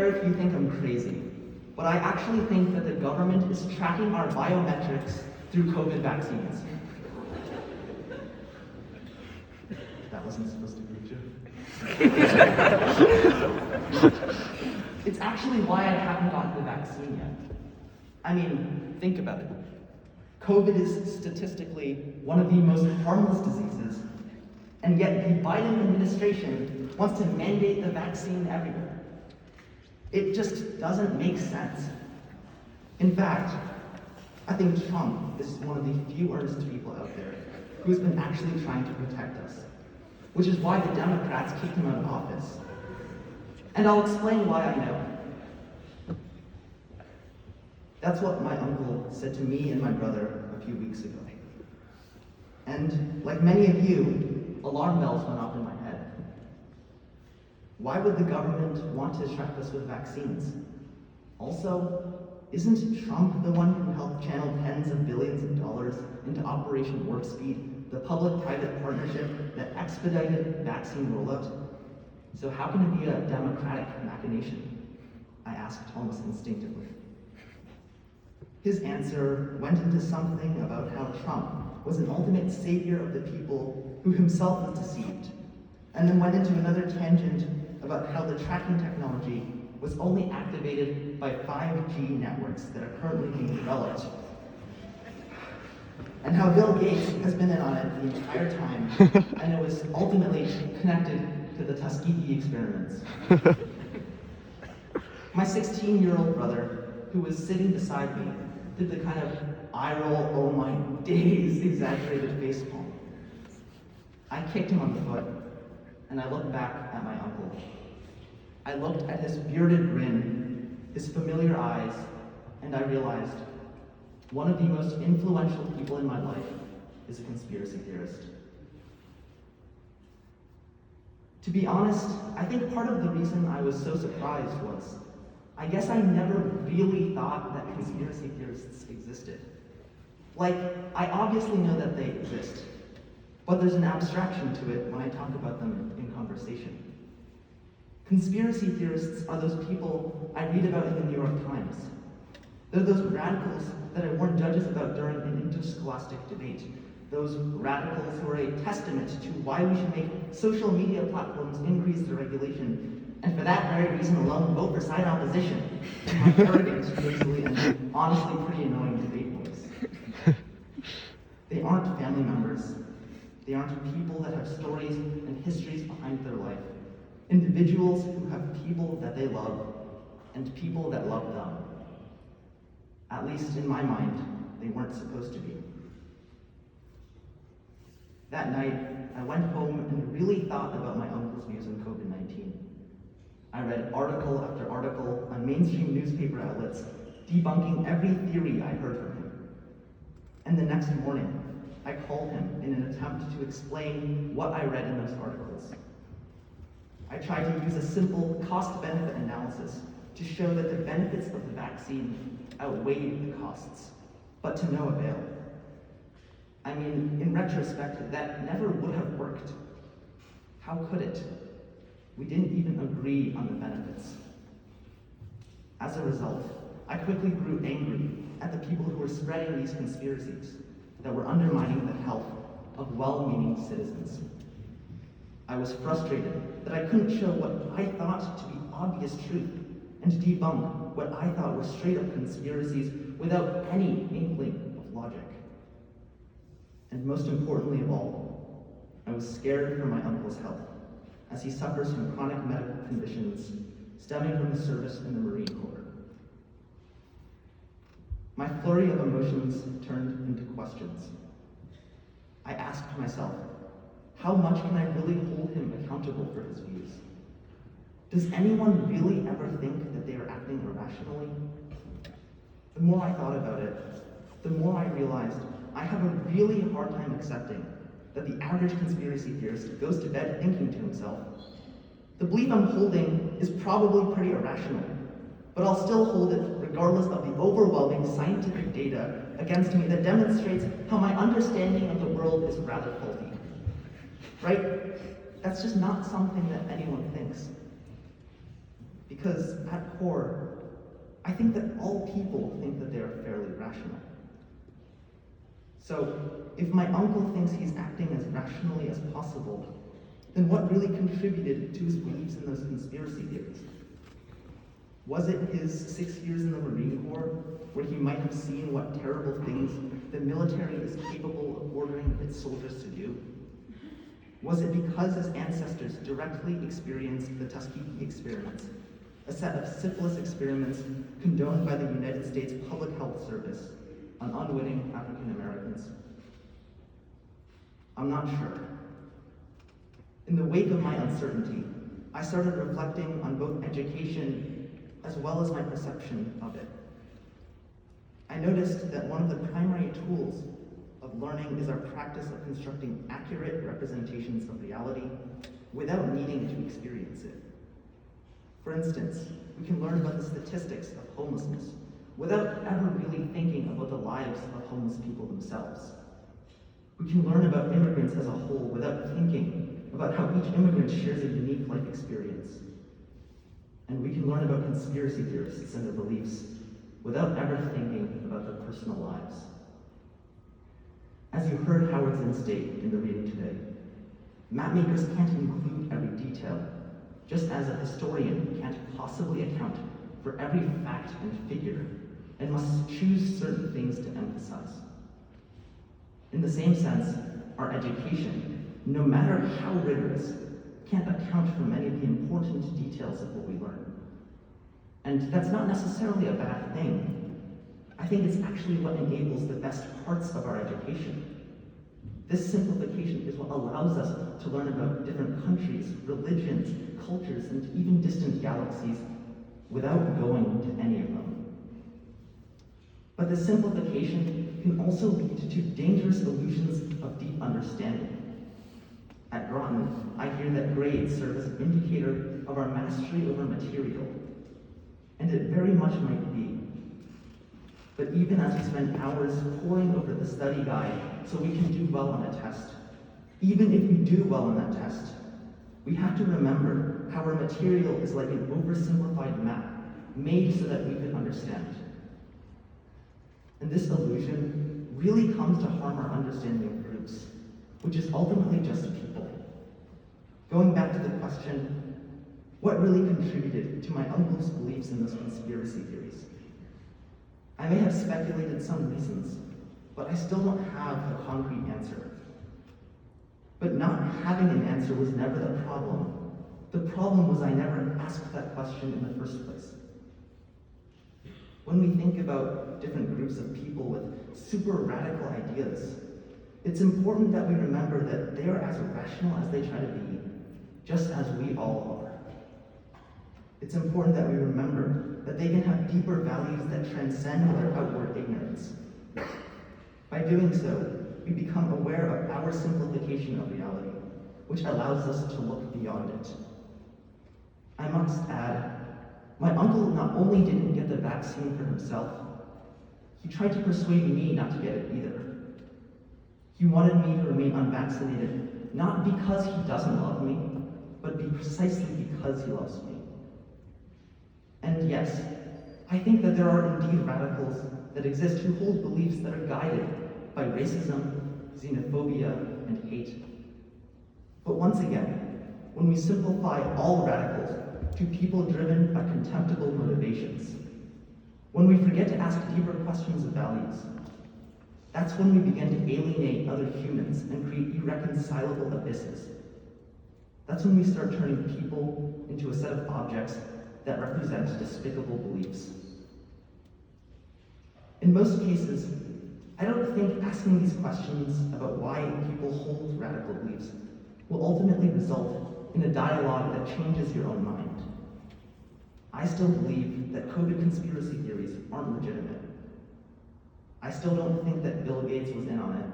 care if you think I'm crazy, but I actually think that the government is tracking our biometrics through COVID vaccines. That wasn't supposed to be true. It's actually why I haven't gotten the vaccine yet. I mean, think about it. COVID is statistically one of the most harmless diseases, and yet the Biden administration wants to mandate the vaccine everywhere. It just doesn't make sense. In fact, I think Trump is one of the few earnest people out there who's been actually trying to protect us, which is why the Democrats kicked him out of office. And I'll explain why I know. That's what my uncle said to me and my brother a few weeks ago. And like many of you, alarm bells went off in my head. Why would the government want to track us with vaccines? Also, isn't Trump the one who helped channel tens of billions of dollars into Operation Warp Speed, the public-private partnership that expedited vaccine rollout? So how can it be a democratic machination? I asked almost instinctively. His answer went into something about how Trump was an ultimate savior of the people who himself was deceived, and then went into another tangent about how the tracking technology was only activated by 5G networks that are currently being developed, and how Bill Gates has been in on it the entire time, and it was ultimately connected to the Tuskegee experiments. My 16-year-old brother, who was sitting beside me, did the kind of eye roll, oh my days, exaggerated facepalm. I kicked him on the foot, and I looked back at my uncle. I looked at his bearded grin, his familiar eyes, and I realized one of the most influential people in my life is a conspiracy theorist. To be honest, I think part of the reason I was so surprised was, I guess I never really thought that conspiracy theorists existed. Like, I obviously know that they exist, but there's an abstraction to it when I talk about them in conversation. Conspiracy theorists are those people I read about in the New York Times. They're those radicals that I warned judges about during an interscholastic debate. Those radicals who are a testament to why we should make social media platforms increase their regulation, and for that very reason alone, vote for side opposition. My arrogant, usually, and honestly pretty annoying debate voice. They aren't family members. They aren't people that have stories and histories behind their life. Individuals who have people that they love, and people that love them. At least in my mind, they weren't supposed to be. That night, I went home and really thought about my uncle's views on COVID-19. I read article after article on mainstream newspaper outlets debunking every theory I heard from him. And the next morning, I called him in an attempt to explain what I read in those articles. I tried to use a simple cost-benefit analysis to show that the benefits of the vaccine outweighed the costs, but to no avail. I mean, in retrospect, that never would have worked. How could it? We didn't even agree on the benefits. As a result, I quickly grew angry at the people who were spreading these conspiracies that were undermining the health of well-meaning citizens. I was frustrated that I couldn't show what I thought to be obvious truth and debunk what I thought were straight-up conspiracies without any inkling of logic. And most importantly of all, I was scared for my uncle's health, as he suffers from chronic medical conditions stemming from his service in the Marine Corps. My flurry of emotions turned into questions. I asked myself, how much can I really hold him accountable for his views? Does anyone really ever think that they are acting irrationally? The more I thought about it, the more I realized I have a really hard time accepting that the average conspiracy theorist goes to bed thinking to himself, the belief I'm holding is probably pretty irrational, but I'll still hold it regardless of the overwhelming scientific data against me that demonstrates how my understanding of the world is rather faulty. Right? That's just not something that anyone thinks. Because at core, I think that all people think that they are fairly rational. So, if my uncle thinks he's acting as rationally as possible, then what really contributed to his beliefs in those conspiracy theories? Was it his 6 years in the Marine Corps, where he might have seen what terrible things the military is capable of ordering its soldiers to do? Was it because his ancestors directly experienced the Tuskegee experiments, a set of syphilis experiments condoned by the United States Public Health Service on unwitting African Americans? I'm not sure. In the wake of my uncertainty, I started reflecting on both education as well as my perception of it. I noticed that one of the primary tools of learning is our practice of constructing accurate representations of reality without needing to experience it. For instance, we can learn about the statistics of homelessness without ever really thinking about the lives of homeless people themselves. We can learn about immigrants as a whole without thinking about how each immigrant shares a unique life experience. And we can learn about conspiracy theorists and their beliefs without ever thinking about their personal lives. As you heard Howard Zinn state in the reading today, mapmakers can't include every detail, just as a historian can't possibly account for every fact and figure, and must choose certain things to emphasize. In the same sense, our education, no matter how rigorous, can't account for many of the important details of what we learn. And that's not necessarily a bad thing. I think it's actually what enables the best parts of our education. This simplification is what allows us to learn about different countries, religions, cultures, and even distant galaxies without going to any of them. But this simplification can also lead to dangerous illusions of deep understanding. At Groton, I hear that grades serve as an indicator of our mastery over material, and it very much might be. But even as we spend hours poring over the study guide so we can do well on a test, even if we do well on that test, we have to remember how our material is like an oversimplified map made so that we can understand it. And this illusion really comes to harm our understanding of groups, which is ultimately just people. Going back to the question, what really contributed to my uncle's beliefs in those conspiracy theories? I may have speculated some reasons, but I still don't have a concrete answer. But not having an answer was never the problem. The problem was I never asked that question in the first place. When we think about different groups of people with super radical ideas, it's important that we remember that they are as rational as they try to be, just as we all are. It's important that we remember that they can have deeper values that transcend their outward ignorance. By doing so, we become aware of our simplification of reality, which allows us to look beyond it. I must add, my uncle not only didn't get the vaccine for himself, he tried to persuade me not to get it either. He wanted me to remain unvaccinated, not because he doesn't love me, but precisely because he loves me. And yes, I think that there are indeed radicals that exist who hold beliefs that are guided by racism, xenophobia, and hate. But once again, when we simplify all radicals to people driven by contemptible motivations, when we forget to ask deeper questions of values, that's when we begin to alienate other humans and create irreconcilable abysses. That's when we start turning people into a set of objects that represent despicable beliefs. In most cases, I don't think asking these questions about why people hold radical beliefs will ultimately result in a dialogue that changes your own mind. I still believe that COVID conspiracy theories aren't legitimate. I still don't think that Bill Gates was in on it,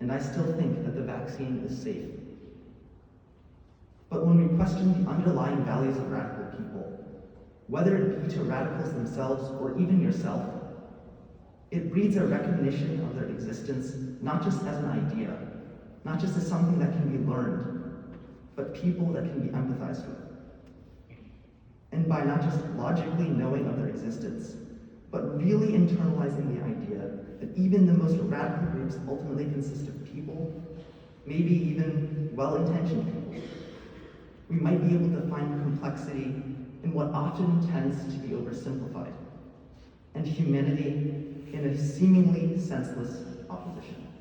and I still think that the vaccine is safe. But when we question the underlying values of radical people, whether it be to radicals themselves or even yourself, it breeds a recognition of their existence not just as an idea, not just as something that can be learned, but people that can be empathized with. and by not just logically knowing of their existence, but really internalizing the idea that even the most radical groups ultimately consist of people, maybe even well-intentioned people. We might be able to find complexity in what often tends to be oversimplified, and humanity in a seemingly senseless opposition.